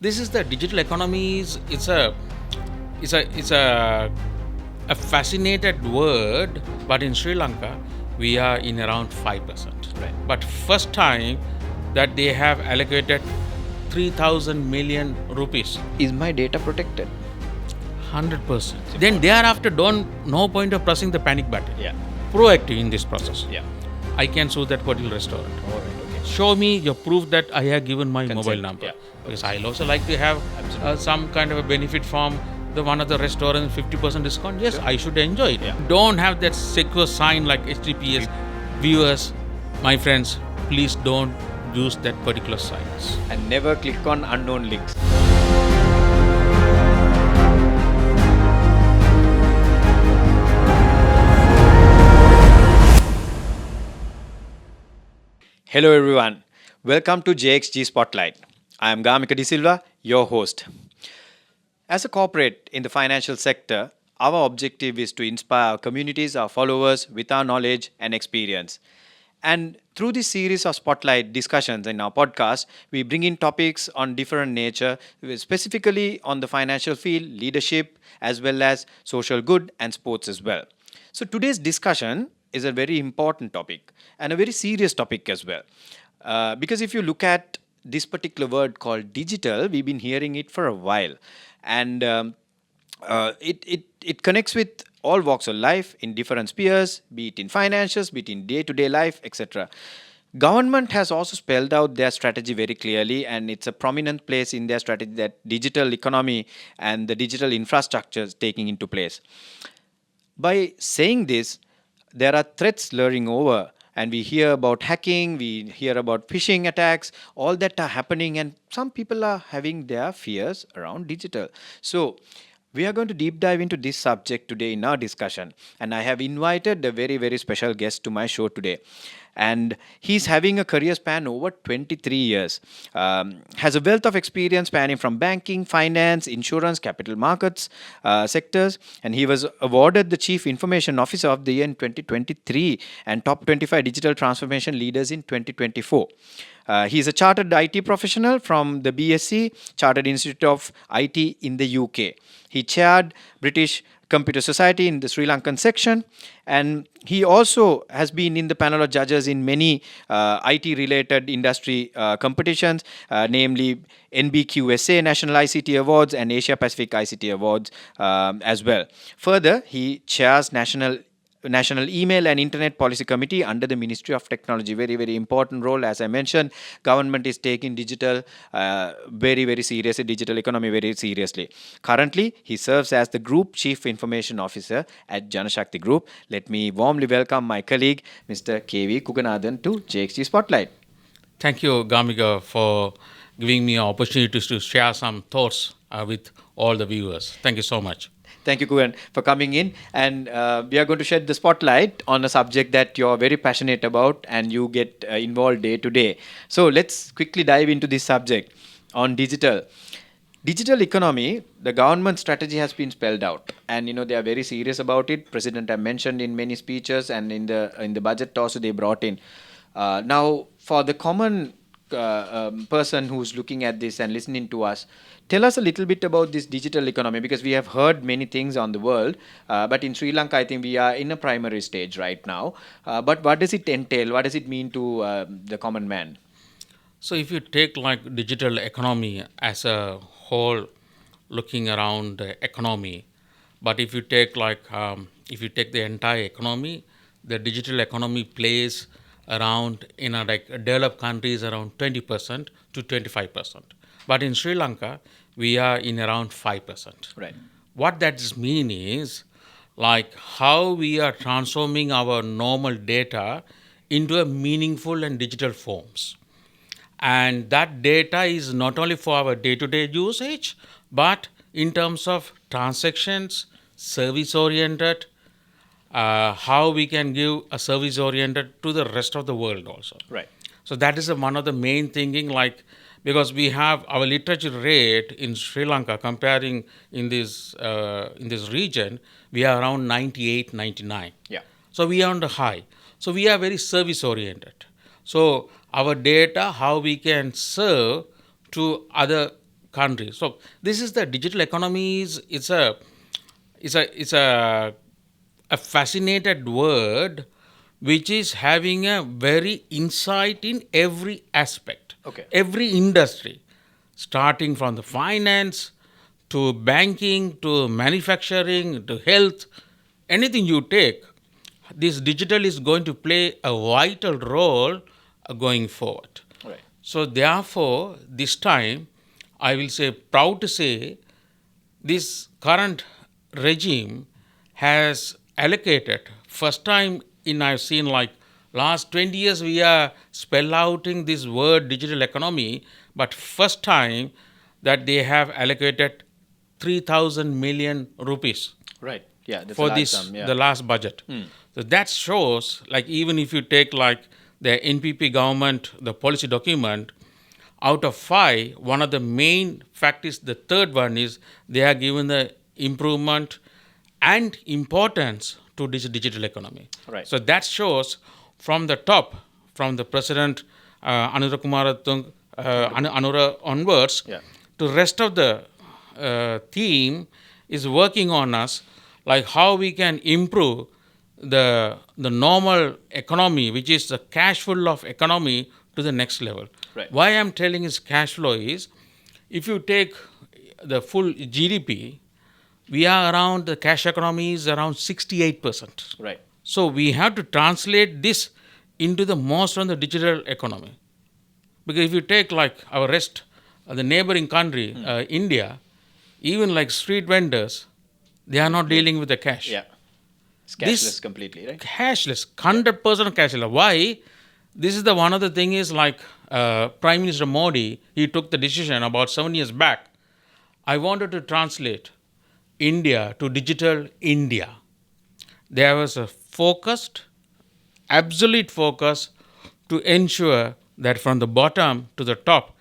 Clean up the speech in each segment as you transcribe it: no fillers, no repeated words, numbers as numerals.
This is the digital economy. It's a fascinated word, but in Sri Lanka we are in around 5%. Right. But first time that they have allocated 3,000 million rupees. Is my data protected? 100%. Then thereafter, no point of pressing the panic button. Yeah. Proactive in this process. Yeah. I can sue that particular restaurant. All right. Okay. Show me your proof that I have given my Consent, mobile number. yeah. Because I'll also like to have some kind of a benefit from the one of the restaurant 50% discount. Yes, Sure. I should enjoy it. Yeah. Don't have that secure sign like HTTPS. Viewers, my friends, please don't use that particular signs. And never click on unknown links. Hello everyone. Welcome to JXG Spotlight. I am Gamika De Silva, your host. As a corporate in the financial sector, our objective is to inspire our communities, our followers with our knowledge and experience. And through this series of spotlight discussions in our podcast, we bring in topics on different nature, specifically on the financial field, leadership, as well as social good and sports as well. So today's discussion is a very important topic and a very serious topic as well. Because if you look at this particular word called digital, we've been hearing it for a while. And it connects with all walks of life in different spheres, be it in financials, be it in day-to-day life, etc. Government has also spelled out their strategy very clearly, and it's a prominent place in their strategy that digital economy and the digital infrastructure is taking into place. By saying this, there are threats luring over, and we hear about hacking, we hear about phishing attacks, all that are happening, and some people are having their fears around digital. So, we are going to deep dive into this subject today in our discussion, and I have invited a very, very special guest to my show today. And he's having a career span over 23 years, has a wealth of experience spanning from banking, finance, insurance, capital markets sectors, and he was awarded the Chief Information Officer of the Year in 2023 and Top 25 Digital Transformation Leaders in 2024. He is a chartered IT professional from the BSc, Chartered Institute of IT in the UK. He chaired British Computer Society in the Sri Lankan section, and he also has been in the panel of judges in many IT-related industry competitions, namely NBQSA National ICT Awards and Asia Pacific ICT Awards as well. Further, he chairs National Email and Internet Policy Committee under the Ministry of Technology. Very, very important role. As I mentioned, government is taking digital very, very seriously, digital economy very seriously. Currently, he serves as the Group Chief Information Officer at Janashakti Group. Let me warmly welcome my colleague, Mr. KV Kuganathan, to JXG Spotlight. Thank you, Gamika, for giving me an opportunity to share some thoughts with all the viewers. Thank you so much. Thank you, Kugan, for coming in. And we are going to shed the spotlight on a subject that you're very passionate about and you get involved day to day. So let's quickly dive into this subject on digital. Digital economy, the government strategy has been spelled out, and they are very serious about it. President have mentioned in many speeches, and in the budget also they brought in. Now, for the common person who's looking at this and listening to us, tell us a little bit about this digital economy, because we have heard many things on the world, but in Sri Lanka, I think we are in a primary stage right now. But what does it entail? What does it mean to the common man? So if you take like digital economy as a whole, looking around the economy, but if you take the entire economy, the digital economy plays around in developed countries around 20% to 25%. But in Sri Lanka, we are in around 5%. Right. What that means is like how we are transforming our normal data into a meaningful and digital forms. And that data is not only for our day-to-day usage, but in terms of transactions, service-oriented, how we can give a service-oriented to the rest of the world also. Right. So that is one of the main thinking, because we have our literature rate in Sri Lanka comparing in this region, we are around 98, 99. Yeah. So we are on the high. So we are very service-oriented. So our data, how we can serve to other countries. So this is the digital economy. It's a fascinated word, which is having a very insight in every aspect, Okay. every industry, starting from the finance to banking to manufacturing to health, anything you take, this digital is going to play a vital role going forward. Right. So therefore, this time, I will say, proud to say, this current regime has allocated, first time in I've seen like last 20 years we are spell outing this word digital economy, but first time that they have allocated 3,000 million rupees Right. Yeah. That's a for large this sum. Yeah. the last budget. So that shows, like, even if you take like the NPP government, the policy document, out of 5, one of the main fact is the third one is they are given the improvement and importance to this digital economy. Right. So that shows from the top, from the president Anura Kumaratung, Anura onwards, Yeah. to rest of the team is working on us, like how we can improve the normal economy, which is the cash flow of economy, to the next level. Right. Why I'm telling is cash flow is, if you take the full GDP, we are around, the cash economy is around 68%. Right. So we have to translate this into the most on the digital economy. Because if you take like our rest, the neighboring country, India, even like street vendors, they are not dealing with the cash. Yeah. It's This- cashless completely, right? Cashless, 100% cashless. Why? This is the one of the thing is like Prime Minister Modi, he took the decision about 7 years back. I wanted to translate India to digital India. There was a focused, absolute focus to ensure that from the bottom to the top,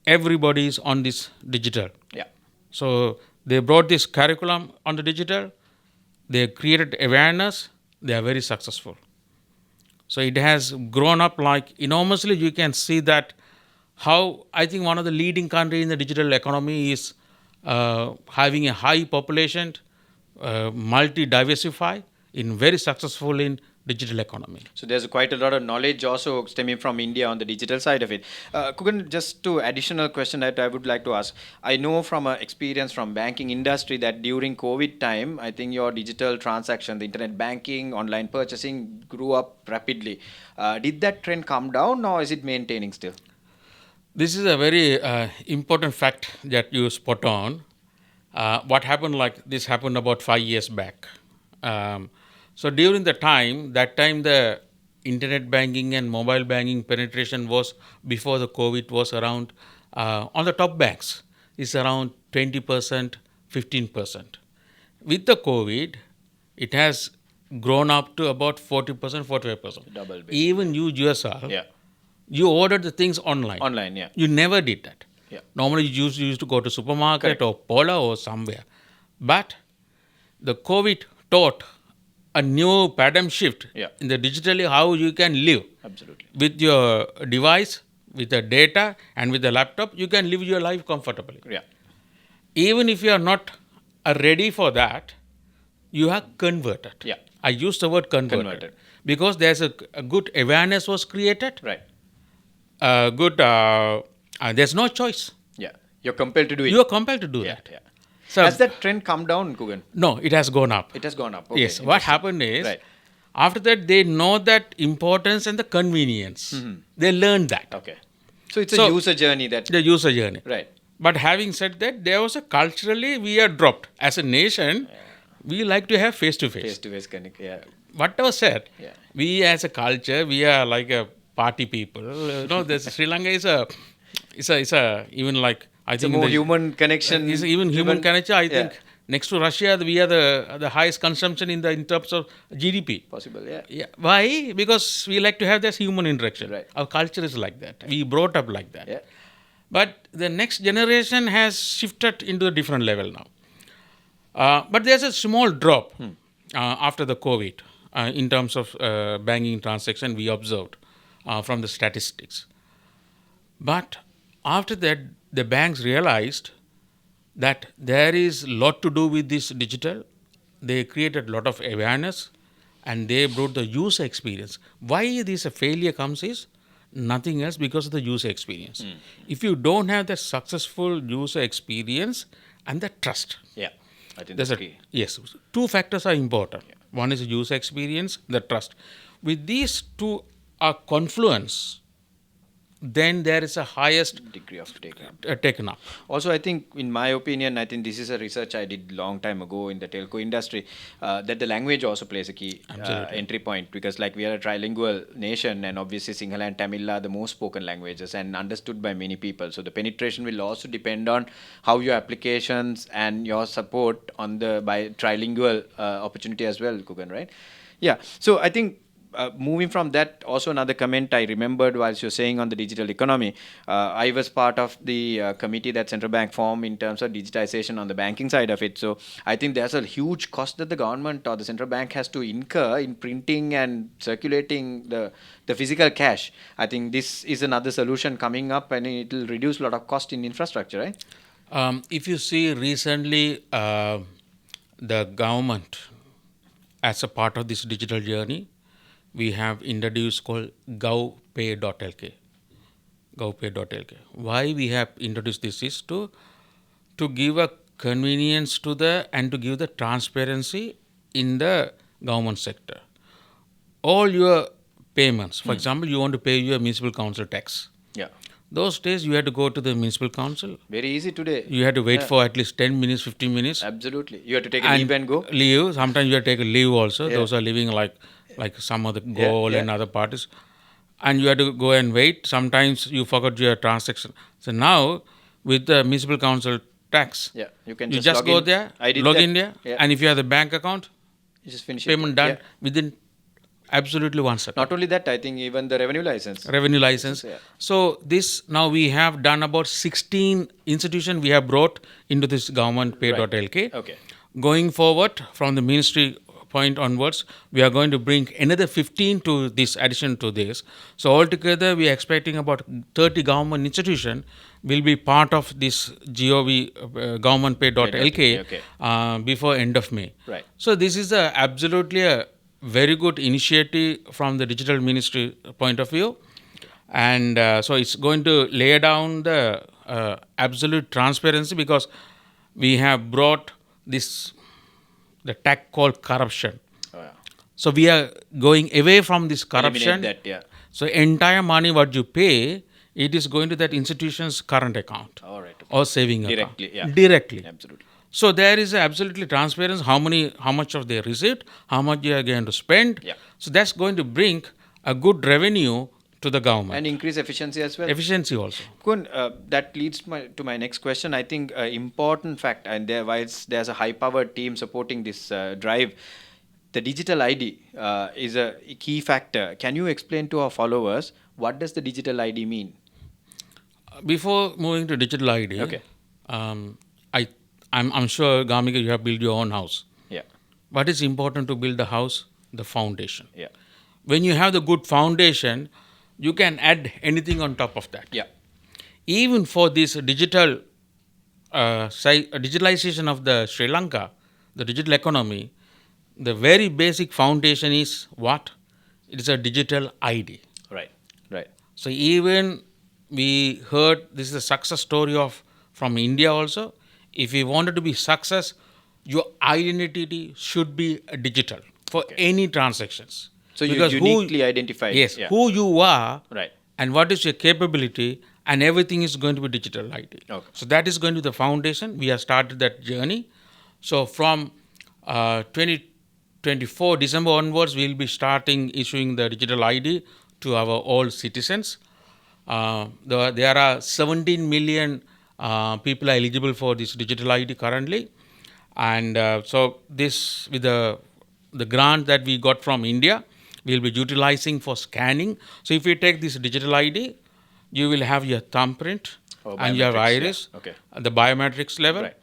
everybody is on this digital. Yeah. So they brought this curriculum on the digital, they created awareness, they are very successful. So it has grown up like enormously. You can see that how I think one of the leading country in the digital economy is having a high population, multi-diversify, in very successful in digital economy. So there's quite a lot of knowledge also stemming from India on the digital side of it. Kugan, just to additional question that I would like to ask. I know from experience from banking industry that during COVID time, I think your digital transaction, the internet banking, online purchasing grew up rapidly. Did that trend come down or is it maintaining still? This is a very important fact that you spot on. What happened, like this happened about 5 years back. So during that time the internet banking and mobile banking penetration was, before the COVID, was around, on the top banks, is around 20%, 15%. With the COVID, it has grown up to about 40%, 45%. Double base. Even you yourself, Yeah. you ordered the things online. Online, yeah. You never did that. Yeah. Normally, you used to go to supermarket Correct. or Pola or somewhere. But the COVID taught a new paradigm shift Yeah. in the digitally how you can live Absolutely. with your device, with the data, and with the laptop. You can live your life comfortably. Yeah. Even if you are not ready for that, you are converted. Yeah. I use the word converted. Because there's a good awareness was created. Right. There's no choice. Yeah. You're compelled to do it. You are compelled to do Yeah. that. Yeah. So Has that trend come down, Kugan? no, it has gone up. It has gone up. Okay, Yes. What interesting. happened is, Right. after that they know that importance and the convenience. They learned that. Okay. So it's So- a user journey that. The user journey. Right. But having said that, there was a culturally we are dropped. As a nation, we like to have face to Face face. to face connect. Yeah. Whatever said, Yeah. we as a culture, we are like a party people. Sri Lanka is a even like I It's a think more the- human connection. is even human driven- connection. I Yeah. think next to Russia, we are the highest consumption in terms of GDP. Possible, yeah. Yeah. Why? Because we like to have this human interaction. Right. Our culture is like that. We brought up like that. Yeah. But the next generation has shifted into a different level now. But there's a small drop after the COVID in terms of banking transaction we observed from the statistics. But after that, the banks realized that there is a lot to do with this digital. They created a lot of awareness and they brought the user experience. Why this failure comes is nothing else because of the user experience. If you don't have the successful user experience and the trust, Yeah, I think there's that's a key. yes, two factors are important. One is user experience, the trust. With these two are confluence, then there is a highest Degree of take up. taken up. Also, I think, in my opinion, I think this is a research I did long time ago in the telco industry, that the language also plays a key Absolutely. entry point, because like we are a trilingual nation, and obviously Sinhala and Tamil are the most spoken languages and understood by many people. So the penetration will also depend on how your applications and your support on the by trilingual opportunity as well, Kugan, right? Yeah. So I think, moving from that, also another comment I remembered whilst you're saying on the digital economy. I was part of the committee that central bank formed in terms of digitization on the banking side of it. So I think there's a huge cost that the government or the central bank has to incur in printing and circulating the physical cash. I think this is another solution coming up, and it will reduce a lot of cost in infrastructure, right? If you see recently, the government, as a part of this digital journey, we have introduced called govpay.lk. Govpay.lk. Why we have introduced this is to give a convenience to the and to give the transparency in the government sector. All your payments, for example, you want to pay your municipal council tax. Yeah. Those days you had to go to the municipal council. Very easy today. You had to wait Yeah. for at least 10 minutes, 15 minutes. Absolutely. You have to take a leave and go. Leave. Sometimes you have to take a leave also. Yeah. Those are living like some other goal yeah. and other parties. And you have to go and wait. Sometimes you forgot your transaction. So now with the municipal council tax, Yeah. You can you just just log go in. there, I did log that. in there, Yeah. and if you have the bank account, You just finish payment it. done Yeah. within absolutely 1 second. Not only that, I think even the revenue license. Revenue license. Yeah. So this now we have done about 16 institutions we have brought into this government pay.lk. Okay. Going forward from the ministry point onwards, we are going to bring another 15 to this addition to this. So altogether, we are expecting about 30 government institutions will be part of this government pay.lk Okay. before end of May. Right. So this is absolutely a very good initiative from the digital ministry point of view, and so it's going to lay down the absolute transparency, because we have brought this the tag called corruption. Oh, yeah. So we are going away from this corruption. Eliminate that, yeah. So entire money what you pay, it is going to that institution's current account All right. Okay. or saving Directly, account. yeah. Directly. Absolutely. So there is absolutely transparency how much of they received, how much they are going to spend. Yeah. So that's going to bring a good revenue to the government. And increase efficiency as well. Efficiency also. Kun, that leads to my next question. I think important fact, and whilst there's a high-powered team supporting this drive, the digital ID is a key factor. Can you explain to our followers what does the digital ID mean? Before moving to digital ID, Okay. I'm sure, Gamika, you have built your own house. Yeah. What is important to build the house? The foundation. Yeah. When you have the good foundation, you can add anything on top of that. Yeah. Even for this digitalization of the Sri Lanka, the digital economy, the very basic foundation is what? It is a digital ID. Right. Right. So even we heard this is a success story from India also. If you wanted to be success, your identity should be digital for any transactions. So you Because uniquely identify. Yes, Yeah. who you are Right. and what is your capability, and everything is going to be digital ID. Okay. So that is going to be the foundation. We have started that journey. So from 2024 December onwards, we will be starting issuing the digital ID to our all citizens. There are 17 million people are eligible for this digital ID currently, and so this with the grant that we got from India, we will be utilizing for scanning. So if you take this digital ID, you will have your thumbprint and your biometrics, yeah. iris, Okay. the biometrics level, Right.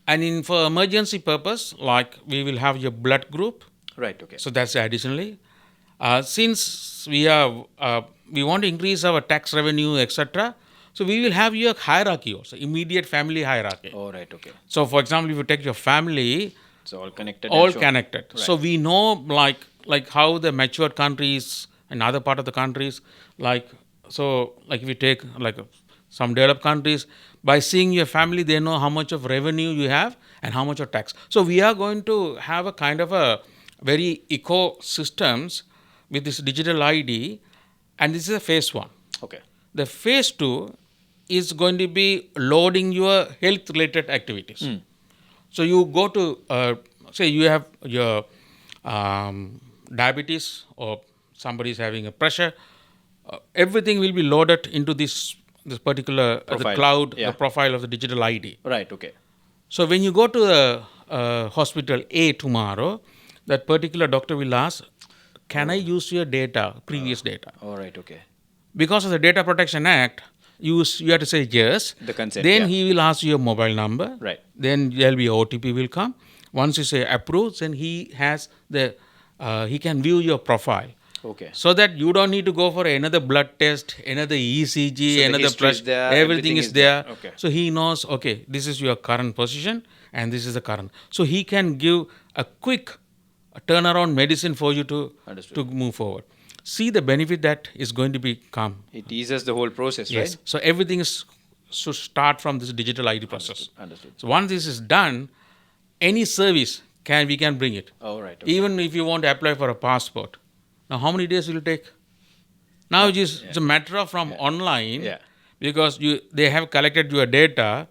and for emergency purpose, like we will have your blood group. Right. Okay. So that's additionally. Since we want to increase our tax revenue, etc., So we will have your hierarchy also, immediate family hierarchy. Oh, right. Okay. So for example, if you take your family, So all connected. all and shown. connected. So we know like how the matured countries and other part of the countries, like like if you take like some developed countries, by seeing your family, they know how much of revenue you have and how much of tax. So we are going to have a kind of a very ecosystems with this digital ID, and this is a phase one. Okay. The phase two is going to be loading your health related activities. So you go to, say you have your diabetes or somebody is having a pressure, everything will be loaded into this particular the Profile. cloud, Yeah. the profile of the digital ID. Right. Okay. So when you go to the hospital A tomorrow, that particular doctor will ask, can I use your data, previous data? All right. Okay. Because of the Data Protection Act, you have to say yes. The consent. Then yeah. he will ask you your mobile number. Right. Then there'll be OTP will come. Once you say approve, then he has he can view your profile. Okay. So that you don't need to go for another blood test, another ECG, So the another history is press. there, Everything everything is is there. there. Okay. So he knows, okay, this is your current position and this is the current. So he can give a quick turnaround medicine for you to Understood. move forward. See the benefit that is going to become. It eases the whole process, Yes. right? So everything is should start from this digital ID process. Understood. So once this is done, any service we can bring it. All right. Okay. Even if you want to apply for a passport, now how many days will it take? Now it's a matter of from online, Yeah. because they have collected your data,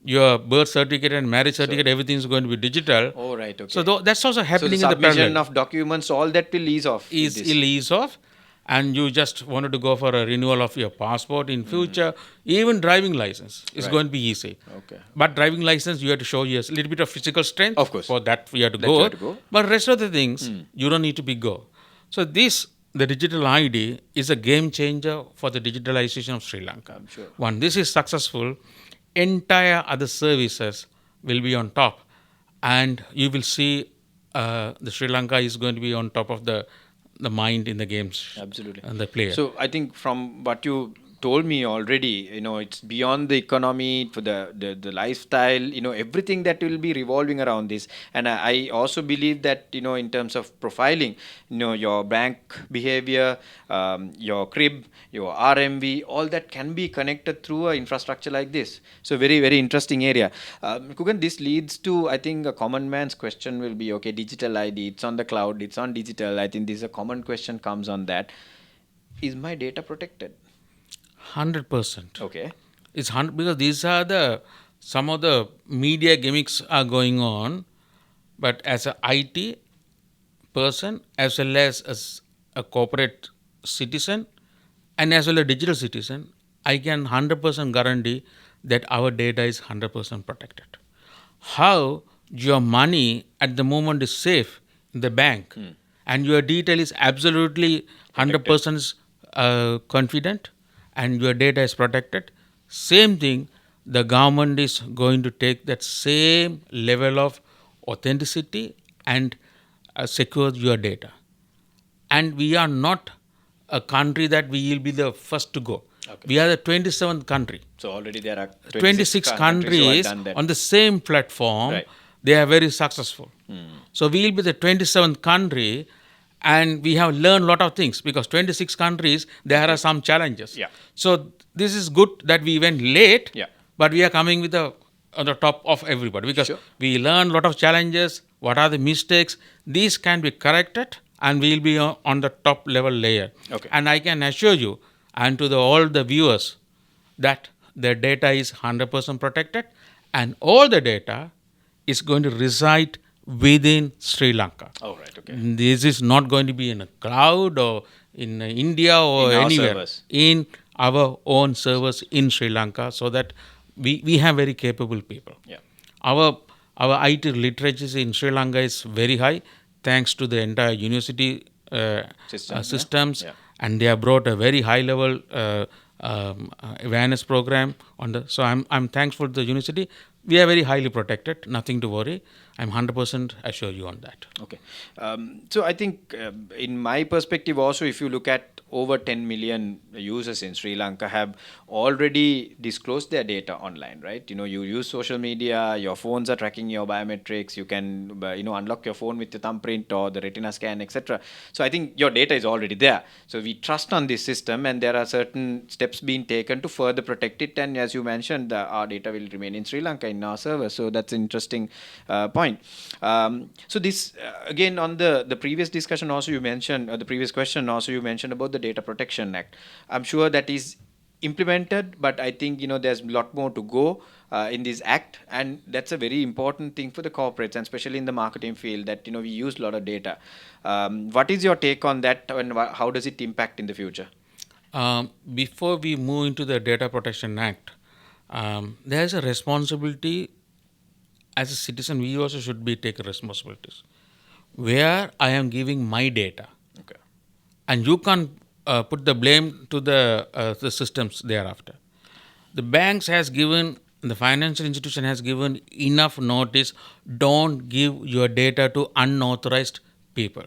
your birth certificate and marriage certificate, everything is going to be digital. Oh, right. Okay. So that's also So the happening in the submission parallel. of documents, all that will ease off. with Is this. ease off, and you just wanted to go for a renewal of your passport in future, even driving license is Right. going to be easy. Okay. But driving license, you have to show a little bit of physical strength. Of course. For that, you have to That you go. have to go. But rest of the things, you don't need to be go. So the digital ID is a game changer for the digitalization of Sri Lanka. I'm sure. When this is successful, entire other services will be on top, and you will see the Sri Lanka is going to be on top of the mind in the games. Absolutely. And the player. So I think from what you told me already, it's beyond the economy, for the lifestyle, everything that will be revolving around this. And I also believe that, in terms of profiling, your bank behavior, your crib, your RMV, all that can be connected through an infrastructure like this. So very, very interesting area. Kugan, this leads to, I think, a common man's question will be, okay, digital ID, it's on the cloud, it's on digital. I think this is a common question comes on that. Is my data protected? 100%. Okay. It's 100 because these are some of the media gimmicks are going on, but as a IT person, as well as a corporate citizen, and as well as a digital citizen, I can 100% guarantee that our data is 100% protected. How your money at the moment is safe in the bank, and your detail is absolutely 100% confident, and your data is protected. Same thing, the government is going to take that same level of authenticity and secure your data. And we are not a country that we will be the first to go. Okay. We are the 27th country. So already there are 26 who have countries done that. on the same platform. Right. They are very successful. So we will be the 27th country, and we have learned a lot of things, because 26 countries, there are some challenges. Yeah. So this is good that we went late, Yeah. but we are coming with on the top of everybody, because Sure. we learn a lot of challenges. What are the mistakes? These can be corrected, and we will be on the top level layer. Okay. And I can assure you, and to all the viewers, that the data is 100% protected, and all the data is going to reside within Sri Lanka. Oh, right. Okay. This is not going to be in a cloud or in India or In our anywhere. servers. In our own servers in Sri Lanka, so that we have very capable people. Yeah. Our IT literacy in Sri Lanka is very high, thanks to the entire university systems, Yeah. and they have brought a very high level awareness program on the. So I'm thankful to the university. We are very highly protected. Nothing to worry. I'm 100% assure you on that. Okay. So I think, in my perspective, also, if you look at over 10 million users in Sri Lanka have already disclosed their data online, right? You use social media, your phones are tracking your biometrics, you can, unlock your phone with your thumbprint or the retina scan, etc. So I think your data is already there. So we trust on this system, and there are certain steps being taken to further protect it. And as you mentioned, our data will remain in Sri Lanka in our server. So that's an interesting point. So this, again, on the previous discussion also you mentioned, the previous question also you mentioned about the Data Protection Act. I'm sure that is implemented, but I think there's a lot more to go in this act, and that's a very important thing for the corporates, and especially in the marketing field, that we use a lot of data. What is your take on that, and how does it impact in the future? Before we move into the Data Protection Act, there's a responsibility as a citizen. We also should be taking responsibilities where I am giving my data, Okay. and you can't put the blame to the systems thereafter. The banks has given, the financial institution has given enough notice. Don't give your data to unauthorized people.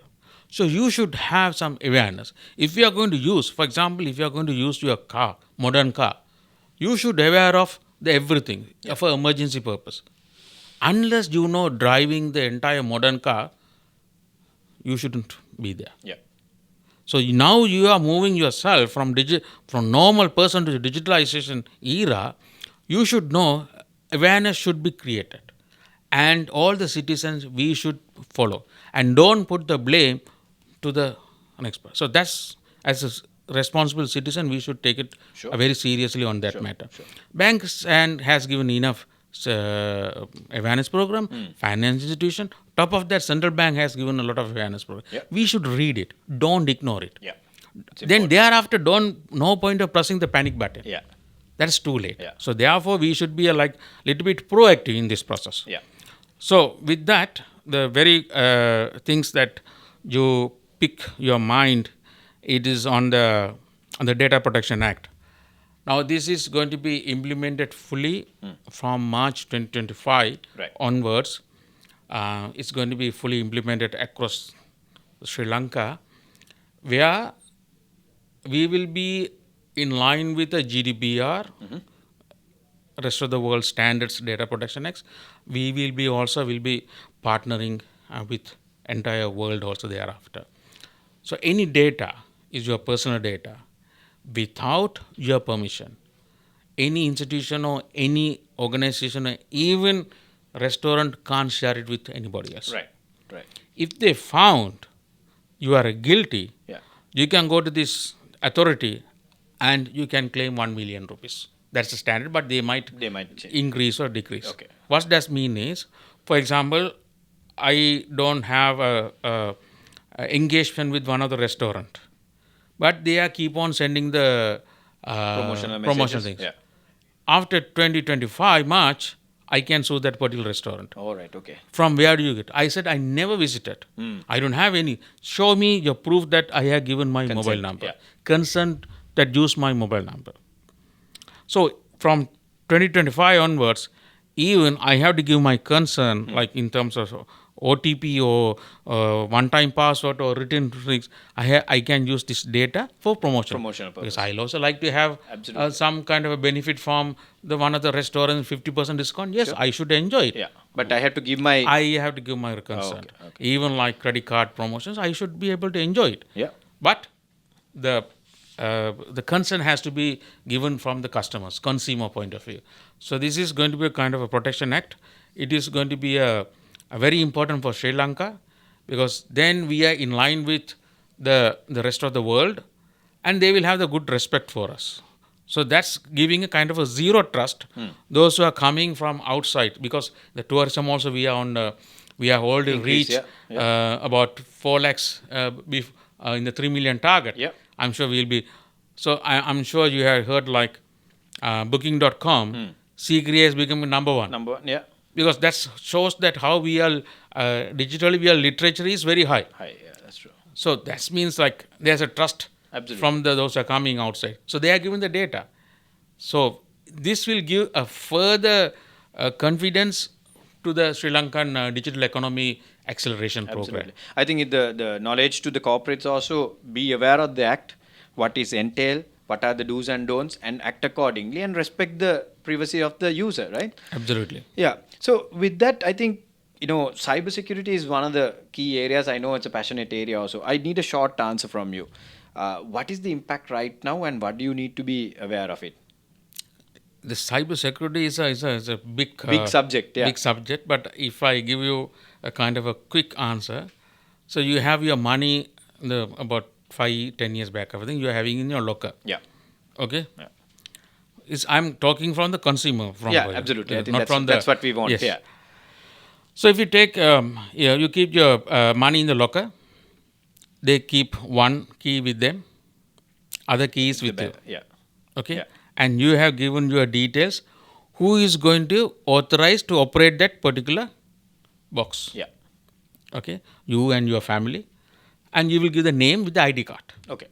So you should have some awareness. If you are going to use, for example, if you are going to use your car, modern car, you should be aware of the everything for emergency purpose. Unless you know driving the entire modern car, you shouldn't be there. Yeah. So now you are moving yourself from normal person to the digitalization era. You should know awareness should be created, and all the citizens we should follow, and don't put the blame to the next person. So that's, as a responsible citizen, we should take it Sure. very seriously on that matter. Sure. Banks and has given enough awareness program. Finance institution. Top of that, central bank has given a lot of awareness program. Yeah. We should read it. Don't ignore it. Yeah. It's Then important. thereafter, no point of pressing the panic button. Yeah. That's too late. Yeah. So therefore, we should be like little bit proactive in this process. Yeah. So with that, the very things that you pick your mind, it is on the Data Protection Act. Now this is going to be implemented fully from March 2025 Right. onwards. It's going to be fully implemented across Sri Lanka, where we will be in line with the GDPR, rest of the world standards, Data Protection Acts. We will be partnering with entire world also thereafter. So any data is your personal data. Without your permission, any institution or any organization or even restaurant can't share it with anybody else. Right. Right. If they found you are guilty, Yeah. you can go to this authority and you can claim 1 million rupees. That's the standard, but they might change. increase or decrease. Okay. What does mean is, for example, I don't have a engagement with one of the restaurant, but they are keep on sending the Promotional promotion messages. things. Yeah. After 2025 March, I can sue that particular restaurant. All right. Okay. From where do you get? I said, I never visited. I don't have any. Show me your proof that I have given my mobile number. yeah. Consent that use my mobile number. So from 2025 onwards, even I have to give my consent, like in terms of OTP or one-time password or written things. I can use this data for promotion. Promotional purpose. Because I'll also like to have Absolutely. some kind of a benefit from the one of the restaurants, 50% discount. Yes, Sure. I should enjoy it. Yeah. But I have to give my. I have to give my consent. okay. Even like credit card promotions, I should be able to enjoy it. Yeah. But the consent has to be given from the customers, consumer point of view. So this is going to be a kind of a protection act. It is going to be a very important for Sri Lanka, because then we are in line with the rest of the world, and they will have the good respect for us. So that's giving a kind of a zero trust. Those who are coming from outside, because the tourism also we are already Increase, reached yeah. about 4 lakhs in the 3 million target. Yeah. I'm sure we'll be. So I'm sure you have heard like Booking.com, Secret is becoming number one. Number one. Yeah. Because that shows that how we are digitally, we are literature is very high. Hi. Yeah. That's true. So that means like there's a trust Absolutely. from those who are coming outside. So they are given the data. So this will give a further confidence to the Sri Lankan digital economy acceleration program. Absolutely. I think the knowledge to the corporates also be aware of the act, what is entail, what are the do's and don'ts, and act accordingly and respect the privacy of the user, right? Absolutely. Yeah. So with that, I think cybersecurity is one of the key areas. I know it's a passionate area also. I need a short answer from you. What is the impact right now, and what do you need to be aware of it? The cybersecurity is a Big subject, yeah. big subject. But if I give you a kind of a quick answer, so you have your money about 5-10 years back, everything you are having in your locker. Yeah. Okay. Yeah. I'm talking from the consumer, from Yeah, absolutely. I think not from that's what we want. Yes. Yeah. So if you take, you keep your money in the locker, they keep one key with them, other key is with you. Yeah. Okay, Yeah. and you have given your details. Who is going to authorize to operate that particular box? Yeah. Okay, you and your family, and you will give the name with the ID card. Okay.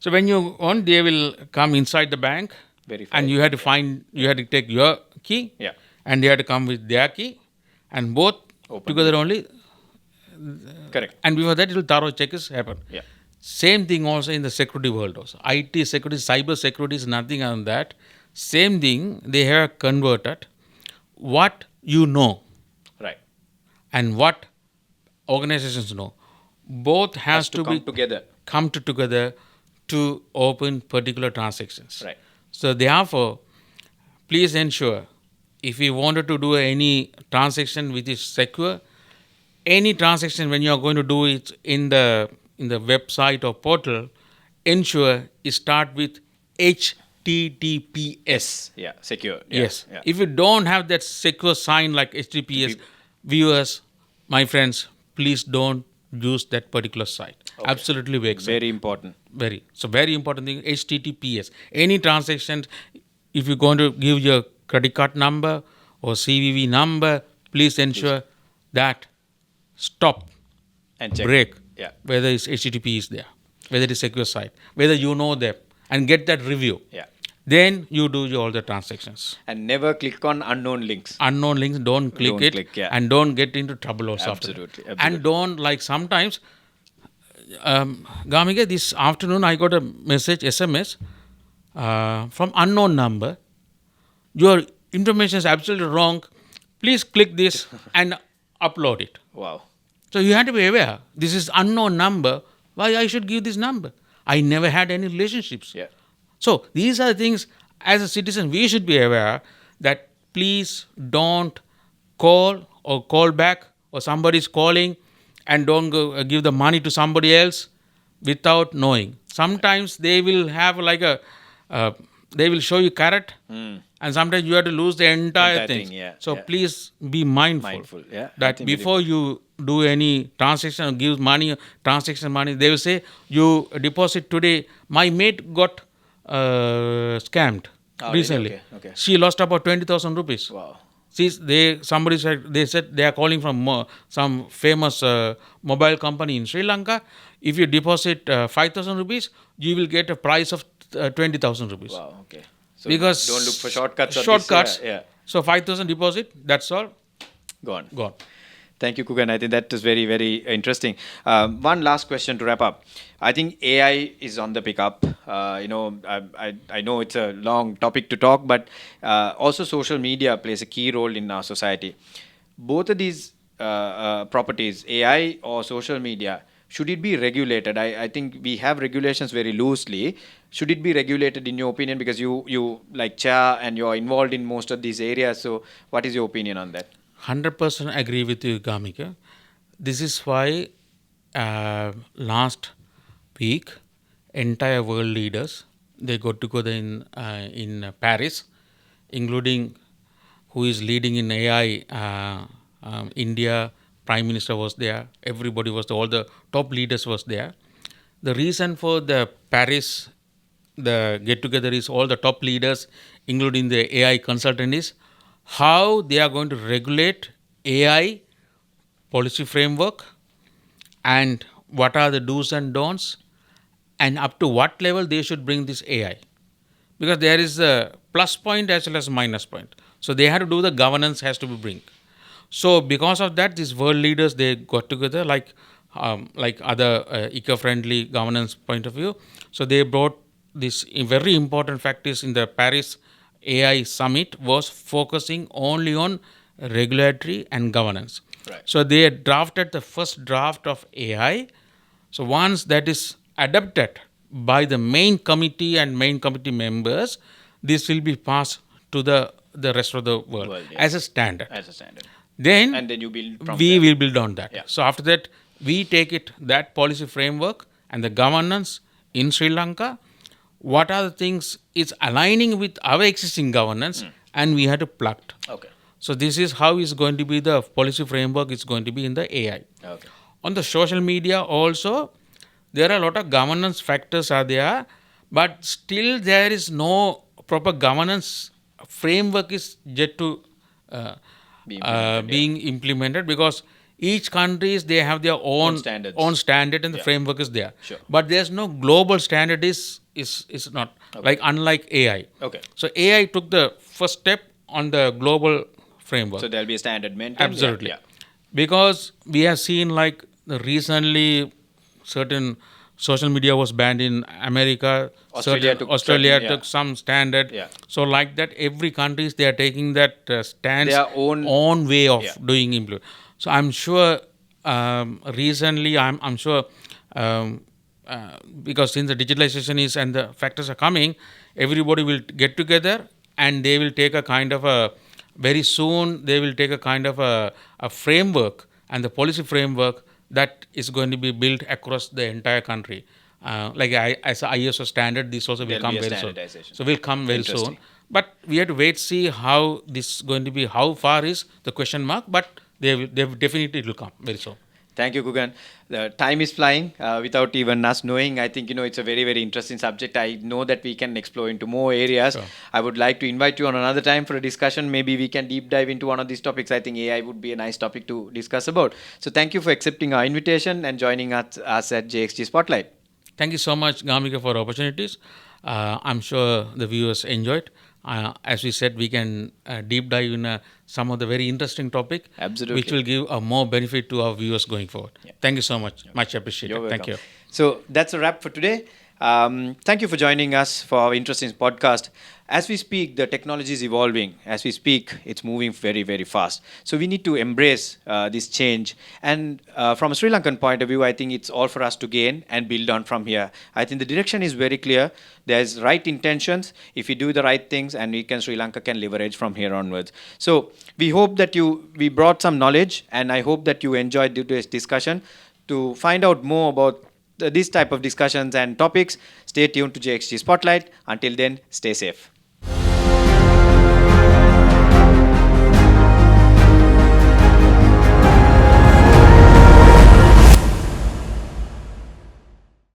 So when you want, they will come inside the bank, Verify. and you had to find, you had to take your key, Yeah. and they had to come with their key, and both Open together only. Correct. And before that, it will thorough checks happen. Yeah. Same thing also in the security world also. IT security, cyber security is nothing other than that. Same thing they have converted what you know Right. and what organizations know. Both has to come be together. come together to open particular transactions. Right. So therefore, please ensure if you wanted to do any transaction which is secure, any transaction when you are going to do it in the website or portal, ensure you start with HTTPS. Yeah. Secure. Yeah. Yes. Yeah. If you don't have that secure sign like HTTPS, viewers, my friends, please don't use that particular site. Okay. Absolutely very Very important. very important thing. HTTPS. Any transactions, if you're going to give your credit card number or CVV number, please ensure that stop, And check. break, Yeah. whether it's HTTP is there, whether it is secure site, whether you know them, and get that review. Yeah. Then you do all the transactions. And never click on unknown links. Unknown links, don't click Don't it, click, yeah. and don't get into trouble also after that. Absolutely. And don't, like, sometimes, Gamige, this afternoon I got a message, SMS, from unknown number. Your information is absolutely wrong. Please click this and upload it. Wow. So you have to be aware. This is unknown number. Why I should give this number? I never had any relationships. Yeah. So these are the things as a citizen we should be aware that please don't call or call back or somebody is calling and don't go, give the money to somebody else without knowing. Sometimes they will have like they will show you carrot and sometimes you have to lose the entire thing. Yeah, So yeah. please be mindful, Mindful, yeah. I that think very before you do any transaction or give money, transaction money, they will say you deposit today. My mate got scammed Oh, really? recently. Okay. She lost about 20,000 rupees. Wow. Somebody said they are calling from some famous mobile company in Sri Lanka. If you deposit 5,000 rupees, you will get a price of 20,000 rupees. Wow. Okay. So Because don't look for shortcuts. Shortcuts. Yeah. So 5,000 deposit. That's all. Gone. Gone. Thank you, Kugan. I think that is very, very interesting. One last question to wrap up. I think AI is on the pickup. I know it's a long topic to talk, but also social media plays a key role in our society. Both of these properties, AI or social media, should it be regulated? I think we have regulations very loosely. Should it be regulated in your opinion? Because you like chair and you're involved in most of these areas. So what is your opinion on that? 100% agree with you, Gamika. This is why last week, entire world leaders, they got together in Paris, including who is leading in AI. India Prime Minister was there. Everybody was there. All the top leaders was there. The reason for the Paris, the get together is all the top leaders, including the AI consultant, is how they are going to regulate AI policy framework and what are the do's and don'ts and up to what level they should bring this AI. because there is a plus point as well as minus point. So they had to do the governance has to be bring. So because of that, these world leaders they got together like other eco-friendly governance point of view. So they brought this very important factors in the Paris AI summit was focusing only on regulatory and governance. Right. So they drafted the first draft of AI. So once that is adopted by the main committee and main committee members, this will be passed to the rest of the world, as a standard. As a standard. Then And then you build from we there. will build on that. Yeah. So after that, we take it that policy framework and the governance in Sri Lanka. What are the things it's aligning with our existing governance, and we had to plug. Okay. So this is how is going to be the policy framework. It's going to be in the AI. Okay. On the social media also, there are a lot of governance factors are there, but still there is no proper governance framework is yet to Be implemented, being implemented, because each countries they have their own standards. standard and the Yeah. framework is there. Sure. But there's no global standard is not like unlike AI. Okay. So AI took the first step on the global framework. So there'll be a standard maintained. Absolutely. Yeah. Because we have seen like recently certain social media was banned in America. Australia yeah. took some standard. Yeah. So like that, every countries they are taking that stance, Their own- way of Yeah. doing implement. So I'm sure recently I'm sure because since the digitalization is and the factors are coming, everybody will get together and they will take a kind of a very soon they will take a kind of a framework and the policy framework that is going to be built across the entire country. As a ISO standard, this also will There'll come be a very soon. standardization. So will come very soon. Interesting. But we have to wait see how this is going to be. How far is the question mark? But they definitely it will come very soon. Thank you, Kugan. The time is flying without even us knowing. I think, it's a very, very interesting subject. I know that we can explore into more areas. Sure. I would like to invite you on another time for a discussion. Maybe we can deep dive into one of these topics. I think AI would be a nice topic to discuss about. So thank you for accepting our invitation and joining us at JXG Spotlight. Thank you so much, Gamika, for opportunities. I'm sure the viewers enjoyed. As we said, we can deep dive in some of the very interesting topic, Absolutely. which will give a more benefit to our viewers going forward. Yeah. Thank you so much. Much appreciated. You're Thank welcome. you. So that's a wrap for today. Thank you for joining us for our interesting podcast. As we speak, the technology is evolving. As we speak, it's moving very, very fast. So we need to embrace this change. And from a Sri Lankan point of view, I think it's all for us to gain and build on from here. I think the direction is very clear. There's right intentions. If we do the right things, and Sri Lanka can leverage from here onwards. So we hope that we brought some knowledge, and I hope that you enjoyed today's discussion. To find out more about this type of discussions and topics, stay tuned to JXG Spotlight. Until then, stay safe.